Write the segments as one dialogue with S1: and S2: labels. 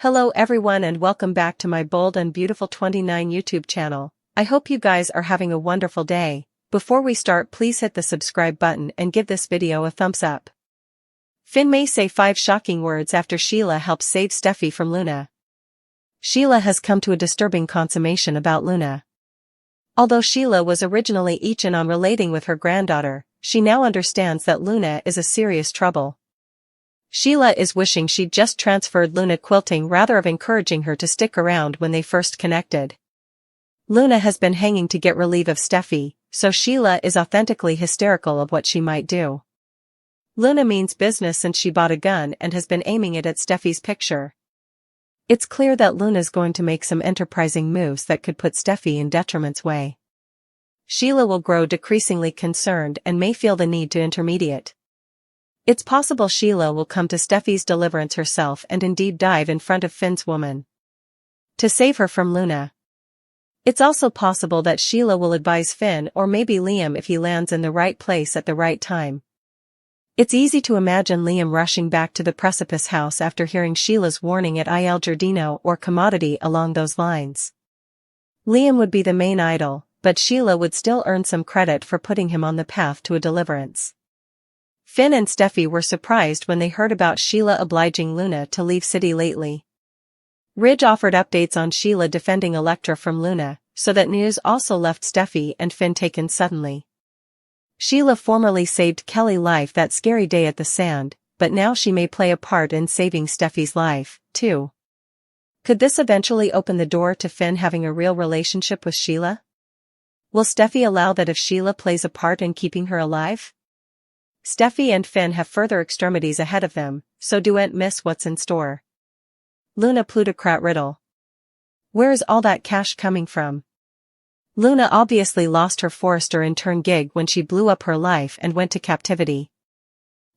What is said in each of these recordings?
S1: Hello everyone and welcome back to my Bold and Beautiful 29 YouTube channel. I hope you guys are having a wonderful day. Before we start, please hit the subscribe button and give this video a thumbs up. Finn may say 5 shocking words after Sheila helps save Steffy from Luna. Sheila has come to a disturbing consummation about Luna. Although Sheila was originally itching on relating with her granddaughter, she now understands that Luna is a serious trouble. Sheila is wishing she'd just transferred Luna quilting rather of encouraging her to stick around when they first connected. Luna has been hanging to get relief of Steffy, so Sheila is authentically hysterical of what she might do. Luna means business since she bought a gun and has been aiming it at Steffy's picture. It's clear that Luna's going to make some enterprising moves that could put Steffy in detriment's way. Sheila will grow decreasingly concerned and may feel the need to intermediate. It's possible Sheila will come to Steffy's deliverance herself and indeed dive in front of Finn's woman to save her from Luna. It's also possible that Sheila will advise Finn or maybe Liam if he lands in the right place at the right time. It's easy to imagine Liam rushing back to the precipice house after hearing Sheila's warning at Il Giardino or commodity along those lines. Liam would be the main idol, but Sheila would still earn some credit for putting him on the path to a deliverance. Finn and Steffy were surprised when they heard about Sheila obliging Luna to leave city lately. Ridge offered updates on Sheila defending Electra from Luna, so that news also left Steffy and Finn taken suddenly. Sheila formerly saved Kelly's life that scary day at the sand, but now she may play a part in saving Steffy's life, too. Could this eventually open the door to Finn having a real relationship with Sheila? Will Steffy allow that if Sheila plays a part in keeping her alive? Steffy and Finn have further extremities ahead of them, so don't miss what's in store. Luna plutocrat riddle. Where is all that cash coming from? Luna obviously lost her Forrester intern gig when she blew up her life and went to captivity.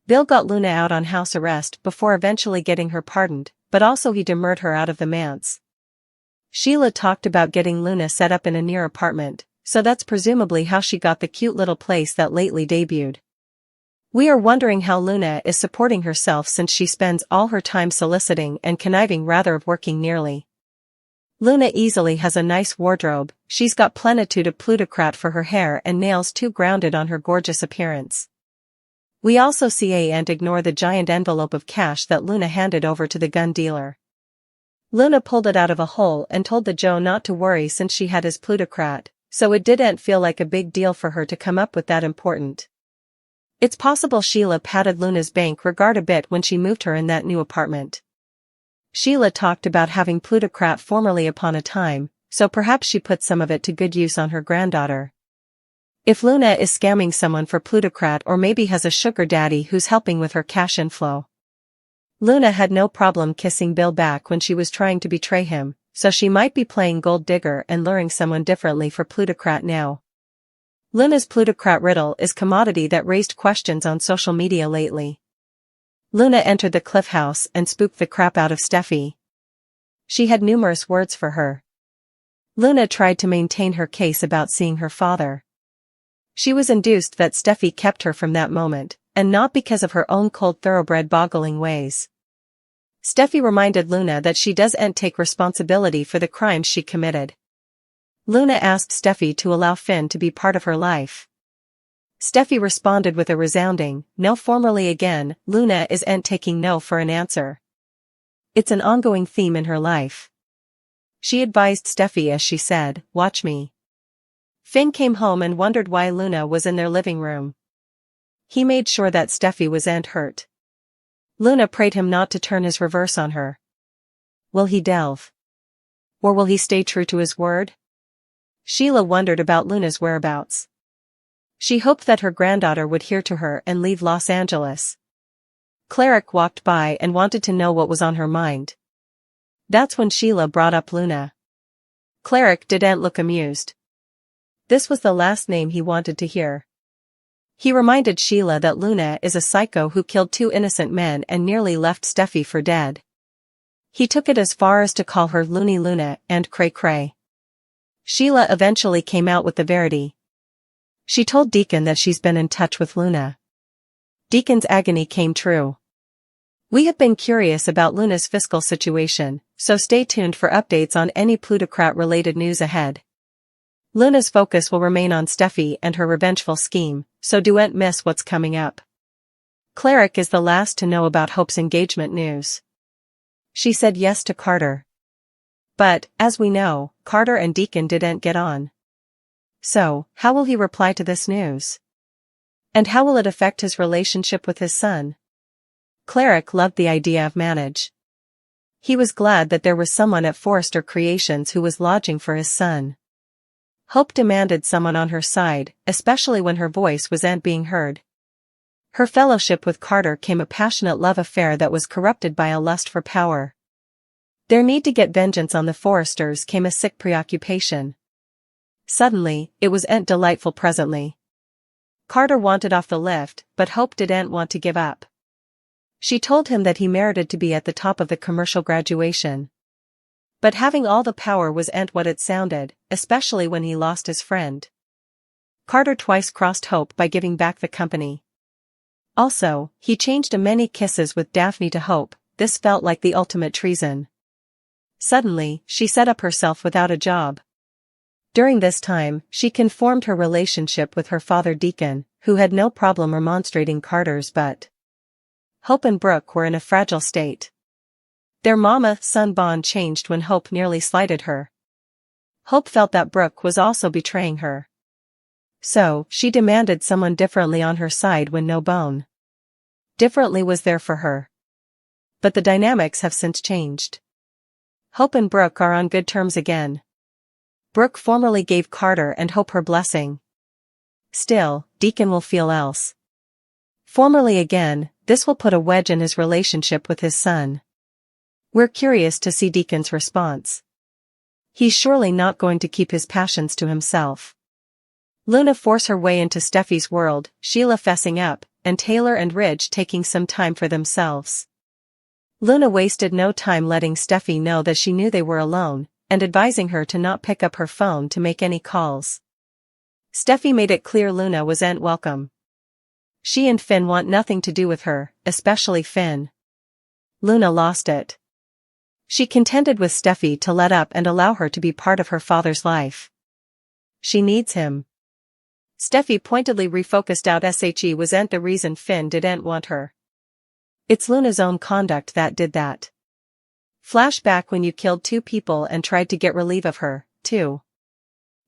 S1: Bill got Luna out on house arrest before eventually getting her pardoned, but also he demurred her out of the manse. Sheila talked about getting Luna set up in a near apartment, so that's presumably how she got the cute little place that lately debuted. We are wondering how Luna is supporting herself since she spends all her time soliciting and conniving rather of working nearly. Luna easily has a nice wardrobe, she's got plenitude of plutocrat for her hair and nails too grounded on her gorgeous appearance. We also see and ignore the giant envelope of cash that Luna handed over to the gun dealer. Luna pulled it out of a hole and told the Joe not to worry since she had his plutocrat, so it didn't feel like a big deal for her to come up with that important. It's possible Sheila patted Luna's bank regard a bit when she moved her in that new apartment. Sheila talked about having plutocrat formerly upon a time, so perhaps she put some of it to good use on her granddaughter. If Luna is scamming someone for plutocrat or maybe has a sugar daddy who's helping with her cash inflow. Luna had no problem kissing Bill back when she was trying to betray him, so she might be playing gold digger and luring someone differently for plutocrat now. Luna's plutocrat riddle is commodity that raised questions on social media lately. Luna entered the Cliff House and spooked the crap out of Steffy. She had numerous words for her. Luna tried to maintain her case about seeing her father. She was induced that Steffy kept her from that moment, and not because of her own cold thoroughbred boggling ways. Steffy reminded Luna that she doesn't take responsibility for the crimes she committed. Luna asked Steffy to allow Finn to be part of her life. Steffy responded with a resounding, no. Formerly again, Luna isn't taking no for an answer. It's an ongoing theme in her life. She advised Steffy as she said, "Watch me." Finn came home and wondered why Luna was in their living room. He made sure that Steffy wasn't hurt. Luna prayed him not to turn his reverse on her. Will he delve? Or will he stay true to his word? Sheila wondered about Luna's whereabouts. She hoped that her granddaughter would hear to her and leave Los Angeles. Cleric walked by and wanted to know what was on her mind. That's when Sheila brought up Luna. Cleric didn't look amused. This was the last name he wanted to hear. He reminded Sheila that Luna is a psycho who killed 2 innocent men and nearly left Steffy for dead. He took it as far as to call her Loony Luna and Cray Cray. Sheila eventually came out with the verity. She told Deacon that she's been in touch with Luna. Deacon's agony came true. We have been curious about Luna's fiscal situation, so stay tuned for updates on any plutocrat-related news ahead. Luna's focus will remain on Steffy and her revengeful scheme, so don't miss what's coming up. Cleric is the last to know about Hope's engagement news. She said yes to Carter. But, as we know, Carter and Deacon didn't get on. So, how will he reply to this news? And how will it affect his relationship with his son? Cleric loved the idea of marriage. He was glad that there was someone at Forrester Creations who was lodging for his son. Hope demanded someone on her side, especially when her voice wasn't being heard. Her fellowship with Carter came a passionate love affair that was corrupted by a lust for power. Their need to get vengeance on the Forresters came a sick preoccupation. Suddenly, it wasn't delightful presently. Carter wanted off the lift, but Hope didn't want to give up. She told him that he merited to be at the top of the commercial graduation. But having all the power wasn't what it sounded, especially when he lost his friend. Carter twice crossed Hope by giving back the company. Also, he changed many kisses with Daphne to Hope. This felt like the ultimate treason. Suddenly, she set up herself without a job. During this time, she confirmed her relationship with her father Deacon, who had no problem remonstrating Carter's but Hope and Brooke were in a fragile state. Their mama-son bond changed when Hope nearly slighted her. Hope felt that Brooke was also betraying her. So, she demanded someone differently on her side when no bone differently was there for her. But the dynamics have since changed. Hope and Brooke are on good terms again. Brooke formally gave Carter and Hope her blessing. Still, Deacon will feel else. Formally again, this will put a wedge in his relationship with his son. We're curious to see Deacon's response. He's surely not going to keep his passions to himself. Luna forced her way into Steffy's world, Sheila fessing up, and Taylor and Ridge taking some time for themselves. Luna wasted no time letting Steffy know that she knew they were alone, and advising her to not pick up her phone to make any calls. Steffy made it clear Luna wasn't welcome. She and Finn want nothing to do with her, especially Finn. Luna lost it. She contended with Steffy to let up and allow her to be part of her father's life. She needs him. Steffy pointedly refocused out SHE wasn't the reason Finn didn't want her. It's Luna's own conduct that did that. Flashback when you killed 2 people and tried to get relief of her, too.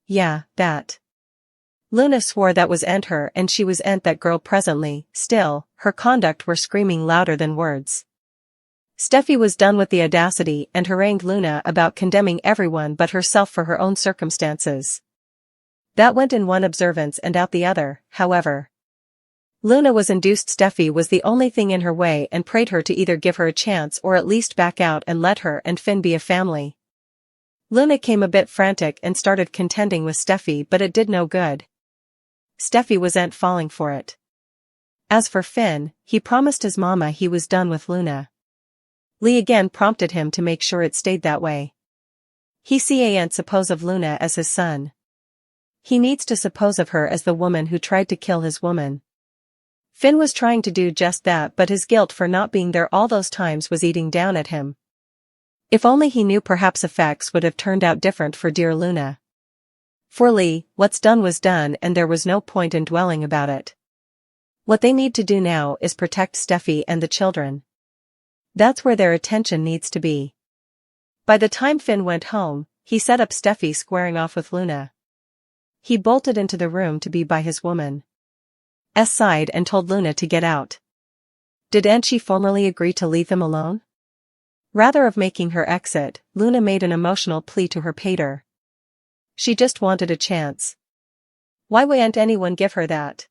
S1: Yeah, that. Luna swore that wasn't her and she wasn't that girl presently. Still, her conduct were screaming louder than words. Steffy was done with the audacity and harangued Luna about condemning everyone but herself for her own circumstances. That went in one observance and out the other, however. Luna was induced Steffy was the only thing in her way and prayed her to either give her a chance or at least back out and let her and Finn be a family. Luna came a bit frantic and started contending with Steffy but it did no good. Steffy wasn't falling for it. As for Finn, he promised his mama he was done with Luna. Lee again prompted him to make sure it stayed that way. He can't suppose of Luna as his son. He needs to suppose of her as the woman who tried to kill his woman. Finn was trying to do just that but his guilt for not being there all those times was eating down at him. If only he knew perhaps effects would have turned out different for dear Luna. For Lee, what's done was done and there was no point in dwelling about it. What they need to do now is protect Steffy and the children. That's where their attention needs to be. By the time Finn went home, he set up Steffy squaring off with Luna. He bolted into the room to be by his woman's side and told Luna to get out. Didn't she formally agree to leave him alone? Rather of making her exit, Luna made an emotional plea to her pater. She just wanted a chance. Why wouldn't anyone give her that?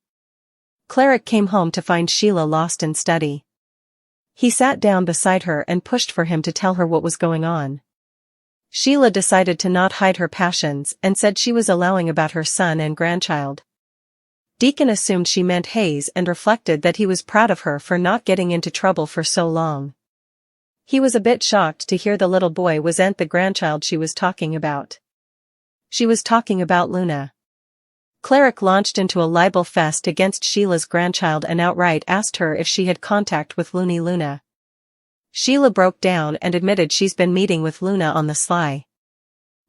S1: Cleric came home to find Sheila lost in study. He sat down beside her and pushed for him to tell her what was going on. Sheila decided to not hide her passions and said she was allowing about her son and grandchild. Deacon assumed she meant Hayes and reflected that he was proud of her for not getting into trouble for so long. He was a bit shocked to hear the little boy wasn't the grandchild she was talking about. She was talking about Luna. Cleric launched into a libel fest against Sheila's grandchild and outright asked her if she had contact with Loony Luna. Sheila broke down and admitted she's been meeting with Luna on the sly.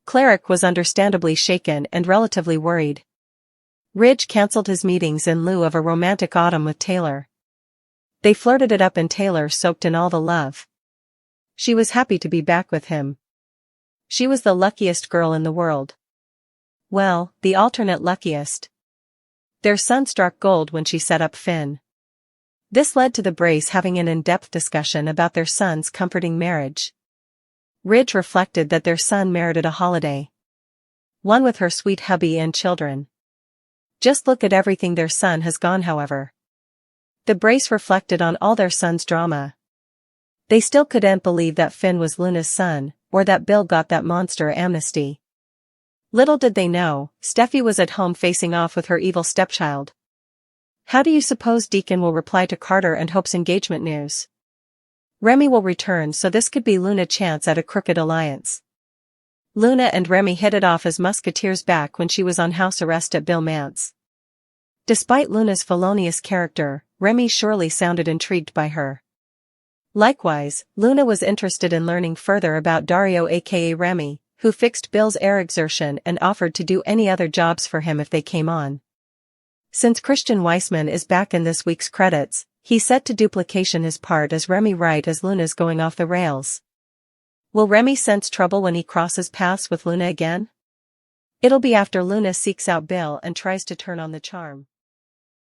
S1: Cleric was understandably shaken and relatively worried. Ridge cancelled his meetings in lieu of a romantic autumn with Taylor. They flirted it up and Taylor soaked in all the love. She was happy to be back with him. She was the luckiest girl in the world. Well, the alternate luckiest. Their sun struck gold when she set up Finn. This led to the Brace having an in-depth discussion about their son's comforting marriage. Ridge reflected that their son merited a holiday. One with her sweet hubby and children. Just look at everything their son has gone, however. The Brace reflected on all their son's drama. They still couldn't believe that Finn was Luna's son, or that Bill got that monster amnesty. Little did they know, Steffy was at home facing off with her evil stepchild. How do you suppose Deacon will reply to Carter and Hope's engagement news? Remy will return, so this could be Luna's chance at a crooked alliance. Luna and Remy hit it off as musketeers back when she was on house arrest at Bill Mance. Despite Luna's felonious character, Remy surely sounded intrigued by her. Likewise, Luna was interested in learning further about Dario aka Remy, who fixed Bill's air exertion and offered to do any other jobs for him if they came on. Since Christian Weissman is back in this week's credits, he's set to duplication his part as Remy right as Luna's going off the rails. Will Remy sense trouble when he crosses paths with Luna again? It'll be after Luna seeks out Bill and tries to turn on the charm.